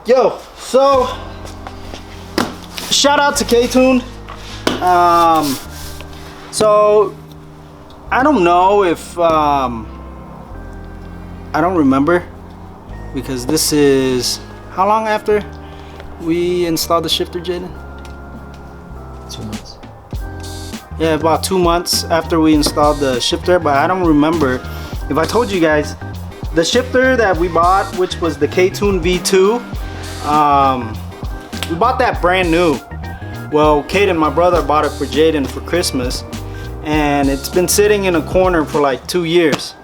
Yo, so shout out to KTuned. So I don't know if I don't remember, because this is how long after we installed the shifter, Jaden? 2 months. Yeah, about 2 months after we installed the shifter, but I don't remember if I told you guys the shifter that we bought, which was the KTuned V2. We bought that brand new. Well, Caden, my brother, bought it for Jaden for Christmas, and it's been sitting in a corner for like 2 years.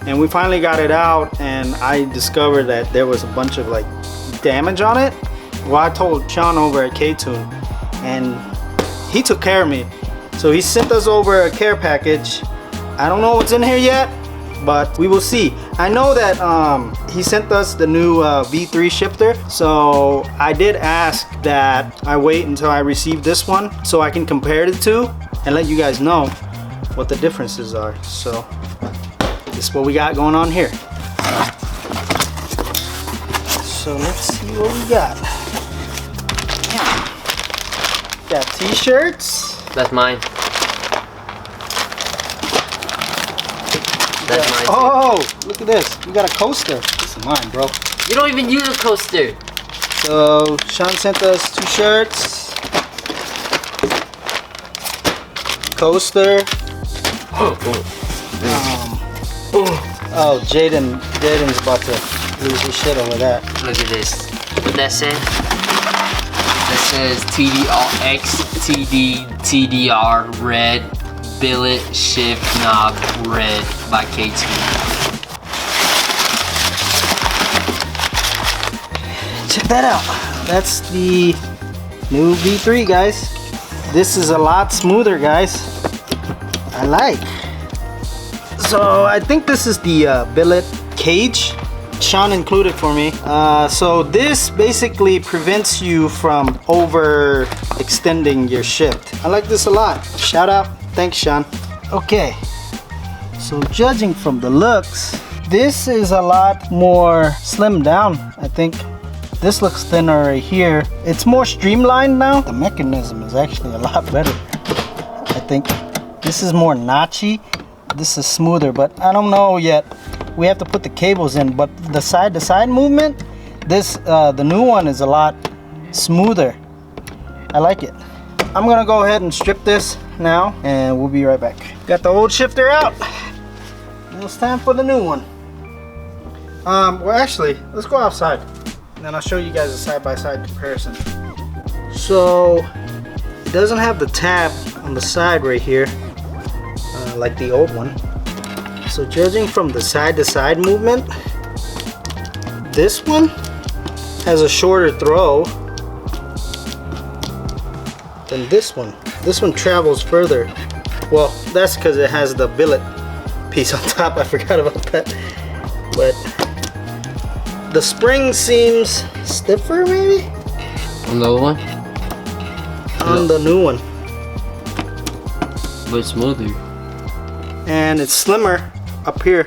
And we finally got it out, and I discovered that there was a bunch of like damage on it. Well, I told Sean over at KTuned, and he took care of me. So he sent us over a care package. I don't know what's in here yet, but we will see. I know that he sent us the new V3 shifter, so I did ask that I wait until I receive this one so I can compare the two and let you guys know what the differences are. So this is what we got going on here. So let's see what we got. Got t-shirts. That's mine. That's mine. Oh, look at this. We got a coaster. This is mine, bro. You don't even use a coaster. So Sean sent us 2 shirts. Coaster. Oh, Jaden's about to lose his shit over that. Look at this. What that say? That says TDRX, TDR red, billet shift knob red by KTuned. Check that out. That's the new V3, guys. This is a lot smoother, guys. I like. So I think this is the billet cage. Sean included for me. So this basically prevents you from overextending your shift. I like this a lot. Shout out. Thanks, Sean. Okay. So judging from the looks, this is a lot more slimmed down. I think this looks thinner right here. It's more streamlined now. The mechanism is actually a lot better. I think this is more notchy. This is smoother, but I don't know yet. We have to put the cables in, but the side-to-side movement, this the new one is a lot smoother. I like it. I'm gonna go ahead and strip this now, and we'll be right back. Got the old shifter out. Now it's time for the new one. Well, actually, let's go outside, and then I'll show you guys a side-by-side comparison. So it doesn't have the tab on the side right here, like the old one. So judging from the side-to-side movement, this one has a shorter throw than this one. This one travels further. Well, that's because it has the billet piece on top. I forgot about that. But the spring seems stiffer, maybe? On the old one? On the new one. But smoother. And it's slimmer up here.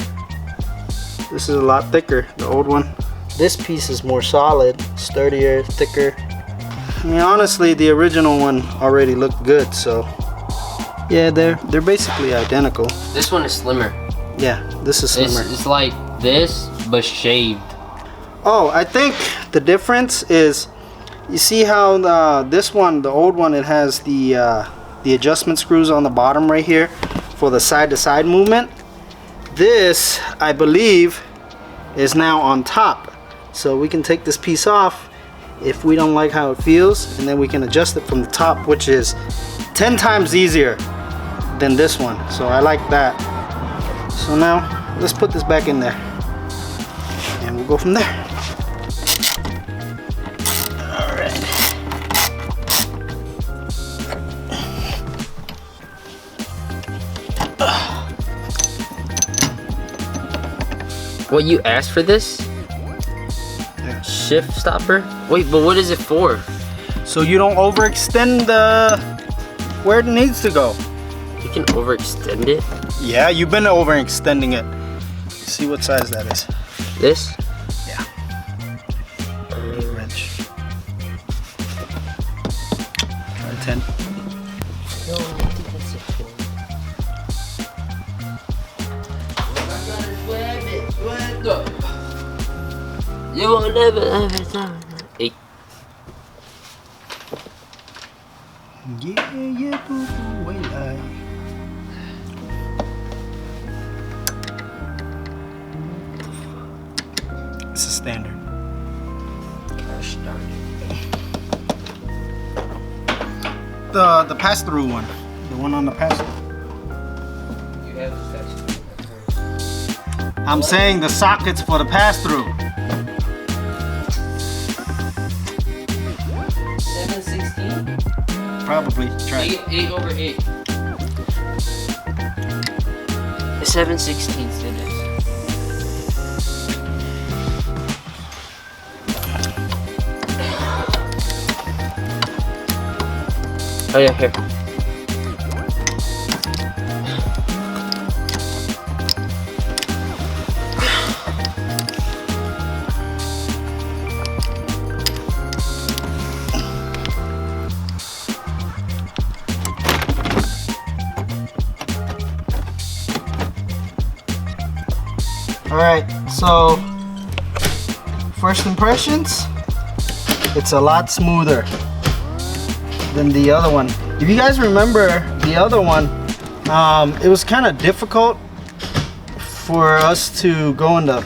This is a lot thicker, the old one. This piece is more solid, sturdier, thicker. I mean, honestly, the original one already looked good, so yeah, they're basically identical. This one is slimmer. Yeah, this is slimmer. It's like this, but shaved. Oh, I think the difference is, you see how this one, the old one, it has the adjustment screws on the bottom right here for the side-to-side movement. This, I believe, is now on top, so we can take this piece off if we don't like how it feels, and then we can adjust it from the top, which is 10 times easier than this one. So I like that. So now let's put this back in there, and we'll go from there. All right. What, you asked for this? Yeah. Shift stopper? Wait, but what is it for? So you don't overextend where it needs to go. You can overextend it? Yeah, you've been overextending it. See what size that is. This? Yeah. Wrench. 10. No, I think that's a 12. You will never ever 8. Yeah, boo, wait, it's a standard. Gosh darn it. The pass-through one. The one on the pass-through. You have the pass-through. I'm saying the sockets for the pass-through. 7/16? Probably. Try it. 8 over 8. 7/16 it is. Oh yeah, here. Alright, so first impressions, it's a lot smoother than the other one. If you guys remember the other one, it was kind of difficult for us to go into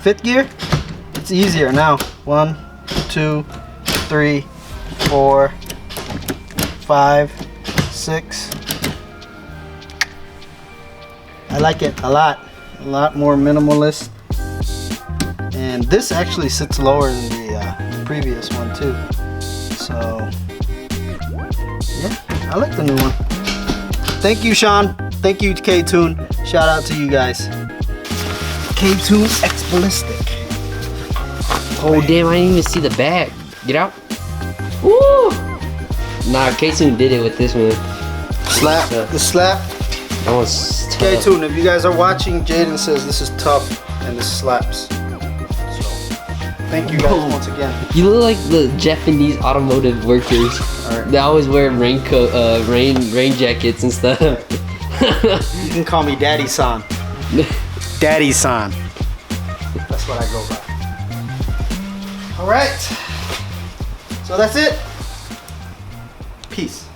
5th gear. It's easier now. 1, 2, 3, 4, 5, 6. I like it a lot more minimalist, and this actually sits lower than the previous one too. So yeah, I like the new one. Thank you, Sean. Thank you, KTuned. Shout out to you guys. KTuned X Ballistic. Oh damn, I didn't even see the bag. Get out. Woo! Nah, KTuned did it with this one. Slap. The slap. That was tough. KTuned, if you guys are watching, Jaden says this is tough and this slaps. So, thank you guys once again. You look like the Japanese automotive workers. Alright. They always wear raincoat, rain jackets and stuff. You can call me Daddy-san. Daddy-san. That's what I go by. Alright. So that's it. Peace.